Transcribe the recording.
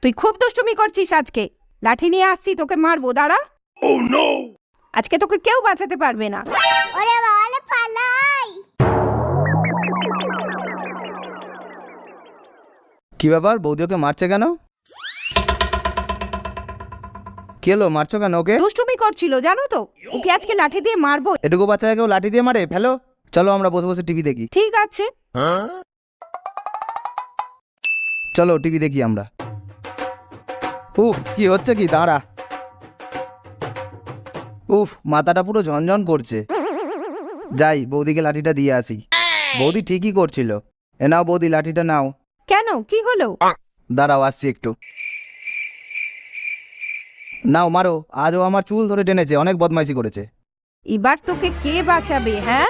তুই খুব দুষ্টুমি করছিস আজকে। লাঠি নিয়ে আসছি, তোকে মারবো, দাঁড়া। আজকে তোকে কেউ বাঁচাতে পারবে না। ওরে বাবা, পালাই। কি ব্যাপার, বৌদি ওকে মারছে কেন? কি হলো, মারছো কেন ওকে? দুষ্টুমি করছিল জানো তো, ওকে আজকে লাঠি দিয়ে মারবো। এটুকু বাচ্চাকে কেউ লাঠি দিয়ে মারে? ফেলো, চলো আমরা বসে বসে টিভি দেখি। ঠিক আছে। চলো টিভি দেখি আমরা। উফ, কি হচ্ছে কি, দাঁড়া। উফ, মাথাটা পুরো ঝনঝন করছে। যাই বৌদিকে লাঠিটা দিয়ে আসি। বৌদি ঠিকই করছিল। এ নাও বৌদি, লাঠিটা নাও। কেন, কি হলো? দাঁড়াও, আসছি একটু। নাও মারো। আজও আমার চুল ধরে টেনেছে, অনেক বদমাইশি করেছে। এবার তোকে কে বাঁচাবে? হ্যাঁ,